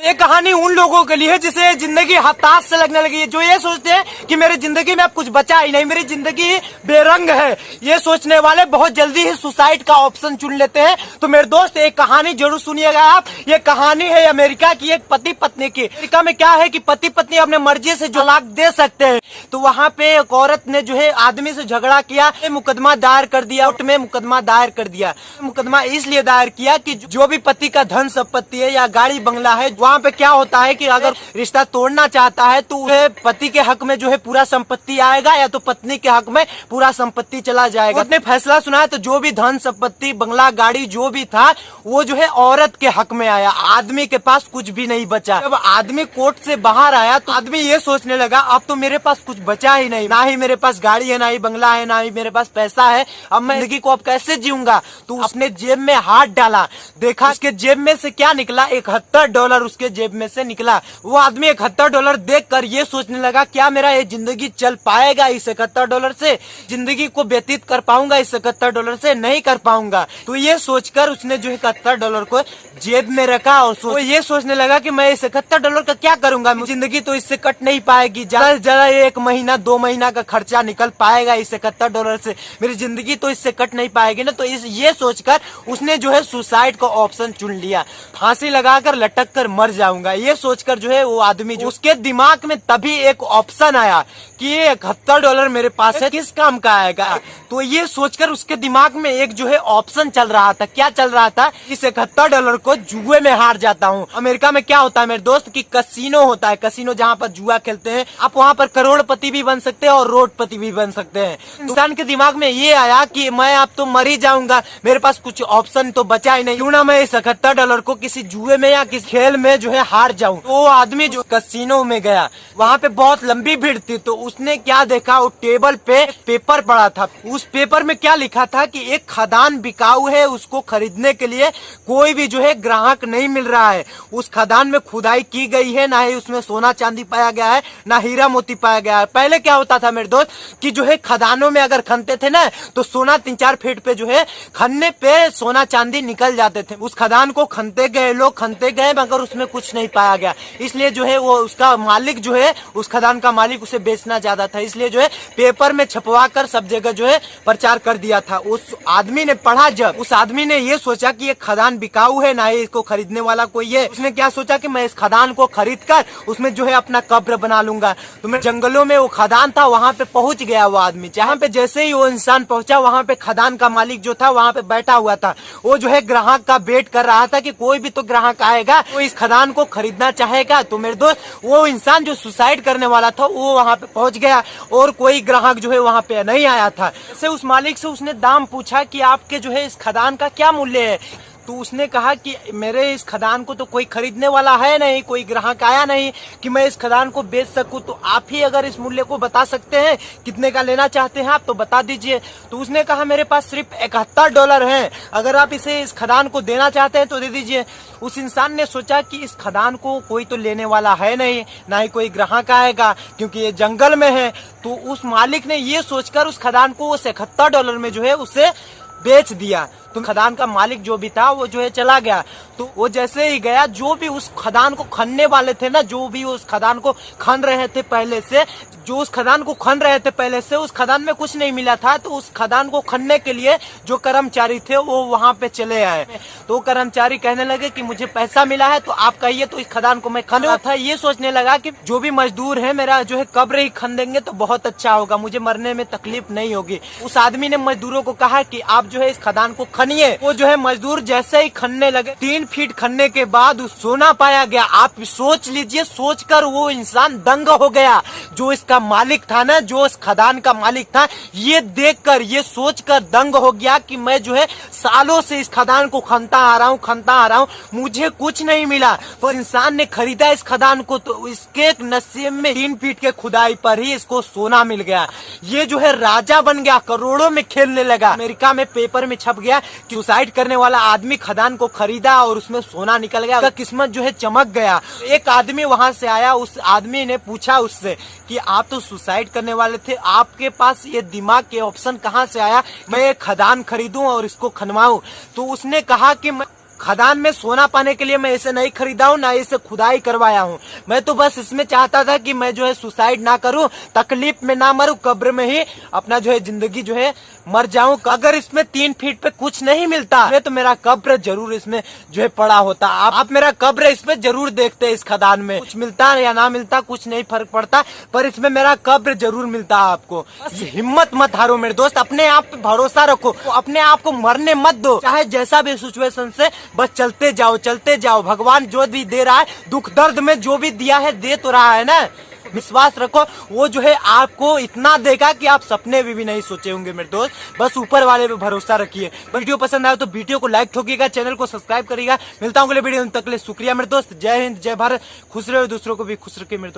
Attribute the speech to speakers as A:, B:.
A: ये कहानी उन लोगों के लिए जिसे जिंदगी हताश से लगने लगी है, जो ये सोचते हैं कि मेरी जिंदगी में अब कुछ बचा ही नहीं, मेरी जिंदगी बेरंग है। ये सोचने वाले बहुत जल्दी ही सुसाइड का ऑप्शन चुन लेते हैं। तो मेरे दोस्त एक कहानी जरूर सुनिएगा आप। ये कहानी है अमेरिका की, एक पति पत्नी की। अमेरिका में क्या है कि पति पत्नी अपने मर्जी से जो तलाक दे सकते हैं। तो वहाँ पे एक औरत ने जो है आदमी से झगड़ा किया, मुकदमा दायर कर दिया, कोर्ट में मुकदमा दायर कर दिया। मुकदमा इसलिए दायर किया कि जो भी पति का धन संपत्ति है या गाड़ी बंगला है, वहाँ पे क्या होता है कि अगर रिश्ता तोड़ना चाहता है तो उसे पति के हक में जो है पूरा संपत्ति आएगा या तो पत्नी के हक में पूरा संपत्ति चला जाएगा। उसने फैसला सुना है तो जो भी धन संपत्ति बंगला गाड़ी जो भी था वो जो है औरत के हक में आया, आदमी के पास कुछ भी नहीं बचा। जब आदमी कोर्ट से बाहर आया तो आदमी ये सोचने लगा अब तो मेरे पास कुछ बचा ही नहीं, ना ही मेरे पास गाड़ी है, ना ही बंगला है, ना ही मेरे पास पैसा है, अब मैं जिंदगी को अब कैसे जीऊंगा। तो उसने जेब में हाथ डाला, देखा उसके जेब में से क्या निकला, $71 उसके जेब में से निकला। वो आदमी $71 देखकर ये सोचने लगा क्या मेरा ये जिंदगी चल पाएगा इस $71 से, जिंदगी को व्यतीत कर पाऊंगा इस $71 से, नहीं कर पाऊंगा। तो ये सोचकर उसने जो है $71 को जेब में रखा और वो ये सोचने लगा कि मैं इस $71 का क्या करूंगा, जिंदगी तो इससे कट नहीं पाएगी, ज्यादा से ज्यादा 1 महीना 2 महीना का खर्चा निकल पाएगा इस $71 से, मेरी जिंदगी तो इससे कट नहीं पाएगी ना। तो ये सोचकर उसने जो है सुसाइड का ऑप्शन चुन लिया, फांसी लगाकर लटक कर मर जाऊंगा। ये सोचकर जो है वो आदमी जो उसके दिमाग में तभी एक ऑप्शन आया कि ये $71 मेरे पास है, किस काम का आएगा। तो ये सोचकर उसके दिमाग में एक जो है ऑप्शन चल रहा था। क्या चल रहा था, इस $71 को जुए में हार जाता हूँ। अमेरिका में क्या होता है मेरे दोस्त की कसिनो होता है, कसिनो जहाँ पर जुआ खेलते हैं, आप वहाँ पर करोड़पति भी बन सकते हैं और रोडपति भी बन सकते हैं। इंसान के दिमाग में ये आया कि मैं अब तो मर ही जाऊंगा, मेरे पास कुछ ऑप्शन तो बचा ही नहीं, क्यों ना मैं इस $71 को किसी जुए में या किसी खेल में जो है हार जाऊं। तो वो आदमी जो कसिनो में गया, वहाँ पे बहुत लंबी भीड़ थी, तो उसने क्या देखा, वो टेबल पे पेपर पड़ा था। उस पेपर में क्या लिखा था कि एक खदान बिकाऊ है, उसको खरीदने के लिए कोई भी जो है ग्राहक नहीं मिल रहा है। उस खदान में खुदाई की गई है, ना ही उसमें सोना चांदी पाया गया है, ना हीरा मोती पाया गया है। पहले क्या होता था मेरे दोस्त कि जो है खदानों में अगर खनते थे ना तो सोना 3-4 फीट पे जो है खनने पे सोना चांदी निकल जाते थे। उस खदान को खनते गए लोग, खनते गए, मगर उसमें कुछ नहीं पाया गया। इसलिए जो है वो उसका मालिक जो है, उस खदान का मालिक उसे बेचना चाहता था, इसलिए जो है पेपर में छपवा कर सब जगह जो है प्रचार कर दिया था। उस आदमी ने पढ़ा, जब उस आदमी ने ये सोचा कि ये खदान बिकाऊ है, ना ही इसको खरीदने वाला कोई है, उसने क्या सोचा कि मैं इस खदान को खरीद कर उसमें जो है अपना कब्र बना लूंगा। तो मैं जंगलों में वो खदान था, वहाँ पे पहुंच गया वो आदमी। जहाँ पे जैसे ही वो इंसान पहुंचा, वहाँ पे खदान का मालिक जो था वहाँ पे बैठा हुआ था। वो जो है ग्राहक का वेट कर रहा था कि कोई भी तो ग्राहक आएगा, वो इस खदान को खरीदना चाहेगा। तो मेरे दोस्त वो इंसान जो सुसाइड करने वाला था वो वहाँ पे पहुंच गया और कोई ग्राहक जो है वहाँ पे नहीं आया था। जैसे उस मालिक से उसने दाम पूछा कि आपके जो है इस खदान का क्या मूल्य है, तो उसने कहा कि मेरे इस खदान को तो कोई खरीदने वाला है नहीं, कोई ग्राहक आया नहीं कि मैं इस खदान को बेच सकूं, तो आप ही अगर इस मूल्य को बता सकते हैं, कितने का लेना चाहते हैं आप तो बता दीजिए। तो उसने कहा मेरे पास सिर्फ $71 हैं, अगर आप इसे इस खदान को देना चाहते हैं तो दे दीजिए। उस इंसान ने सोचा कि इस खदान को कोई तो लेने वाला है नहीं, ना ही कोई ग्राहक आएगा क्योंकि ये जंगल में है। तो उस मालिक ने ये सोचकर उस खदान को उस $71 में जो है उसे बेच दिया। तो खदान का मालिक जो भी था वो जो है चला गया। तो वो जैसे ही गया, जो भी उस खदान को खनने वाले थे ना, जो भी उस खदान को खन रहे थे पहले से, जो उस खदान को खन रहे थे पहले से, उस खदान में कुछ नहीं मिला था। तो उस खदान को खनने के लिए जो कर्मचारी थे वो वहां पे चले आए। तो कर्मचारी कहने लगे कि मुझे पैसा मिला है तो आप कहिए तो इस खदान को मैं खन रहा था। ये सोचने लगा कि जो भी मजदूर है मेरा जो है कब्र ही खन देंगे तो बहुत अच्छा होगा, मुझे मरने में तकलीफ नहीं होगी। उस आदमी ने मजदूरों को कहा कि आप जो है इस खदान को खनिए। वो जो है मजदूर जैसे ही खनने लगे, 3 फीट खनने के बाद सोना पाया गया। आप सोच लीजिए, सोचकर वो इंसान दंग हो गया। जो इसका मालिक था ना, जो इस खदान का मालिक था, ये देखकर, ये सोचकर दंग हो गया कि मैं जो है सालों से इस खदान को खनता आ रहा हूँ, मुझे कुछ नहीं मिला। पर इंसान ने खरीदा इस खदान को तो इसके नसीब में 3 फीट के खुदाई पर ही इसको सोना मिल गया। ये जो है राजा बन गया, करोड़ों में खेलने लगा। अमेरिका में पेपर में छप गया कि सुसाइड करने वाला आदमी खदान को खरीदा और उसमें सोना निकल गया, उसका किस्मत जो है चमक गया। एक आदमी वहां से आया, उस आदमी ने पूछा उससे कि आप तो सुसाइड करने वाले थे, आपके पास ये दिमाग के ऑप्शन कहाँ से आया मैं खदान खरीदूं और इसको खनवाऊं। तो उसने कहा कि खदान में सोना पाने के लिए मैं इसे नहीं खरीदा हूँ, ना इसे खुदाई करवाया हूँ। मैं तो बस इसमें चाहता था कि मैं जो है सुसाइड ना करूँ, तकलीफ में ना मरूं, कब्र में ही अपना जो है जिंदगी जो है मर जाऊं। अगर इसमें 3 फीट पे कुछ नहीं मिलता तो मेरा कब्र जरूर इसमें जो है पड़ा होता। आप मेरा कब्र इसमें जरूर देखते। इस खदान में कुछ मिलता या ना मिलता कुछ नहीं फर्क पड़ता, पर इसमें मेरा कब्र जरूर मिलता आपको। बस हिम्मत मत हारो मेरे दोस्त, अपने आप पे भरोसा रखो, अपने आप को मरने मत दो। चाहे जैसा भी सिचुएशन से बस चलते जाओ, चलते जाओ। भगवान जो भी दे रहा है, दुख दर्द में जो भी दिया है दे तो रहा है ना। विश्वास रखो, वो जो है आपको इतना देगा कि आप सपने में भी नहीं सोचे होंगे मेरे दोस्त। बस ऊपर वाले पे भरोसा रखिए। वीडियो पसंद आए तो वीडियो को लाइक ठोकिएगा, चैनल को सब्सक्राइब करिएगा। मिलता हूँ अगले वीडियो में, तक के लिए शुक्रिया मेरे दोस्त। जय हिंद, जय भारत। खुश रहो, दूसरों को भी खुश रखिए मेरे दोस्त।